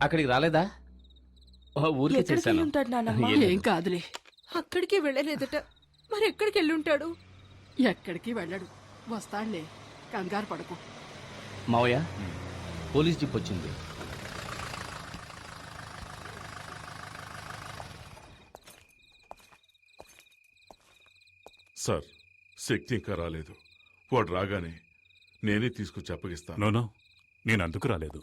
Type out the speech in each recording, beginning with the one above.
అక్కడికి రాలేదా? ఊరికి ఎక్కడికి చేశాను. వెళ్ళుంటాడు నానమ్మ? ఏం కాదులే, అక్కడికి వెళ్ళలేదట. మరి ఎక్కడికి వెళ్ళుంటాడు? ఎక్కడికి వెళ్ళడు, వస్తాడులే, కంగారు పడకు. మావయ్య, పోలీస్ జీప్ వచ్చింది. సార్, శక్తి ఇంకా రాలేదు. వాడు రాగానే నేనే తీసుకొచ్చి అప్పగిస్తాను. నోనో, నేను అందుకు రాలేదు.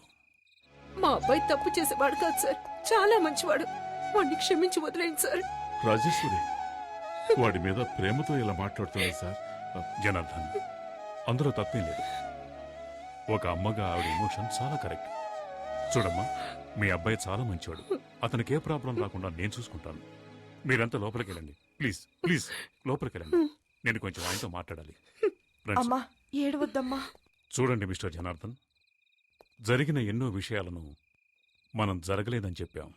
మా అబ్బాయి తప్పు చేసేవాడు కాదు సార్, చాలా మంచివాడు. వాడిని క్షమించి వదిలేండి సార్. రాజేశ్వరి, వాడి మీద ప్రేమతో ఇలా మాట్లాడుతున్నాడు సార్. జనార్దన్, అందులో తప్పేం లేదు. ఒక అమ్మగా ఆవిడ ఎమోషన్ చాలా కరెక్ట్. చూడమ్మా, మీ అబ్బాయి చాలా మంచివాడు. అతనికి ఏ ప్రాబ్లం రాకుండా నేను చూసుకుంటాను. మీరంతా లోపలికి వెళ్ళండి, ప్లీజ్ ప్లీజ్, లోపలికి వెళ్ళండి. నేను కొంచెం ఆయనతో మాట్లాడాలి. రండి. అమ్మా ఏడవద్దమ్మా. చూడండి మిస్టర్ జనార్దన్, జరిగిన ఎన్నో విషయాలను మనం జరగలేదని చెప్పాం.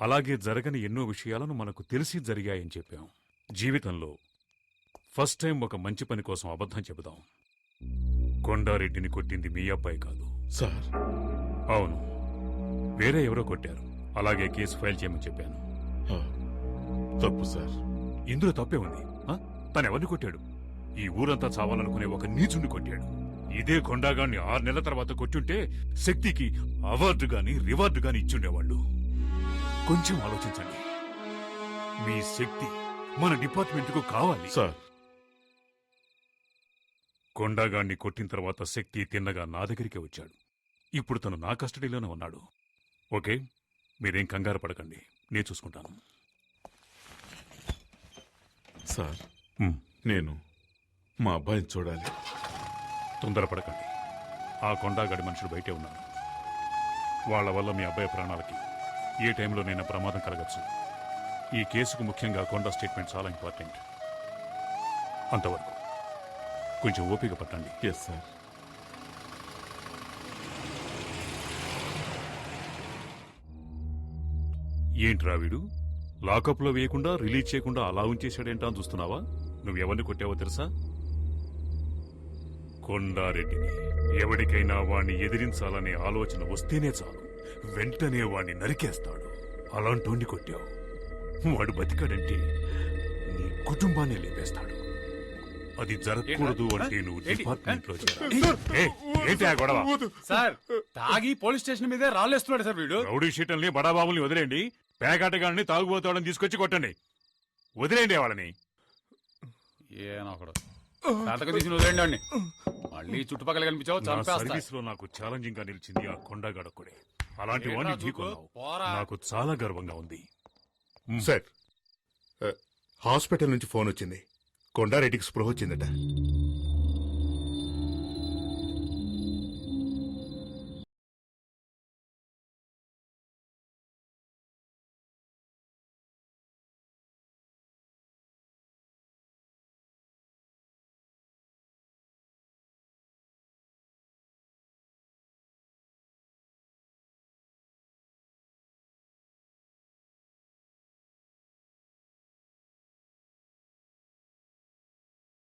అలాగే జరగని ఎన్నో విషయాలను మనకు తెలిసి జరిగాయని చెప్పాం. జీవితంలో ఫస్ట్ టైం ఒక మంచి పని కోసం అబద్ధం చెబుదాం. కొండారెడ్డిని కొట్టింది మీ అబ్బాయి కాదు సార్. అవును, వేరే ఎవరో కొట్టారు. అలాగే కేసు ఫైల్ చేయమని చెప్పాను. తప్పు సార్. ఇందులో తప్పే ఉంది. తను ఎవరిని కొట్టాడు? ఈ ఊరంతా చావాలనుకునే ఒక నీచుని కొట్టాడు. ఇదే కొండాగాన్ని 6 నెలల తర్వాత కొట్టుంటే శక్తికి అవార్డు గాని రివార్డు గాని ఇచ్చుండేవాళ్ళు. కొంచెం ఆలోచించండి. మీ శక్తి మన డిపార్ట్మెంట్కు కావాలి. సార్, కొండాగాన్ని కొట్టిన తర్వాత శక్తి తిన్నగా నా దగ్గరికి వచ్చాడు. ఇప్పుడు తను నా కస్టడీలోనే ఉన్నాడు. ఓకే, మీరేం కంగారు పడకండి, నేను చూసుకుంటాను. సార్, నేను మా అబ్బాయిని చూడాలి. తొందరపడకండి. ఆ కొండాగడి మనుషులు బయటే ఉన్నారు. వాళ్ల వల్ల మీ అబ్బాయి ప్రాణాలకి ఏ టైంలోనైనా ప్రమాదం కలగచ్చు. ఈ కేసుకు ముఖ్యంగా కొండా స్టేట్మెంట్ చాలా ఇంపార్టెంట్. అంతవరకు కొంచెం ఓపిక పట్టండి. Yes sir. ఏంట్రా వీడు లాకప్లో వేయకుండా రిలీజ్ చేయకుండా అలా ఉంచేశాడేంటా అని చూస్తున్నావా? నువ్వెవరిని కొట్టావో తెలుసా? కొండారెడ్డిని. ఎవరికైనా వాణ్ణి ఎదిరించాలనే ఆలోచన వస్తేనే చాలు, వెంటనే వాణ్ణి నరికేస్తాడు. అలాంటోండి కొట్టావు. వాడు బతికాడంటే నీ కుటుంబాన్ని లేపేస్తాడు. అది జరగకూడదు అంటే నువ్వు డిపార్ట్మెంట్లో ఏంటి ఆ గొడవ? సార్, తాగి పోలీస్ స్టేషన్ మీదే రాళ్ళేస్తున్నాడు సార్ వీడు. రౌడీ షీటల్ని బడాబాబుల్ని వదిలేండి. పేకాటగాళ్ళని తాగుబోతాడని తీసుకొచ్చి కొట్టండి. వదిలేండి వాళ్ళని. ఏనొకడు తాతకు తీసి వదిలేండి వాడిని. మళ్ళీ చుట్టుపక్కల కనిపించావు చంపేస్తా. సర్వీస్ లో నాకు ఛాలెంజింగ్ గా నిలిచింది ఆ కొండగడొక్కడే. అలాంటి వాడిని ఢీకొన్నావు. నాకు చాలా గర్వంగా ఉంది. సార్, హాస్పిటల్ నుంచి ఫోన్ వచ్చింది. కొండారెడ్డికి స్పృహ వచ్చిందట.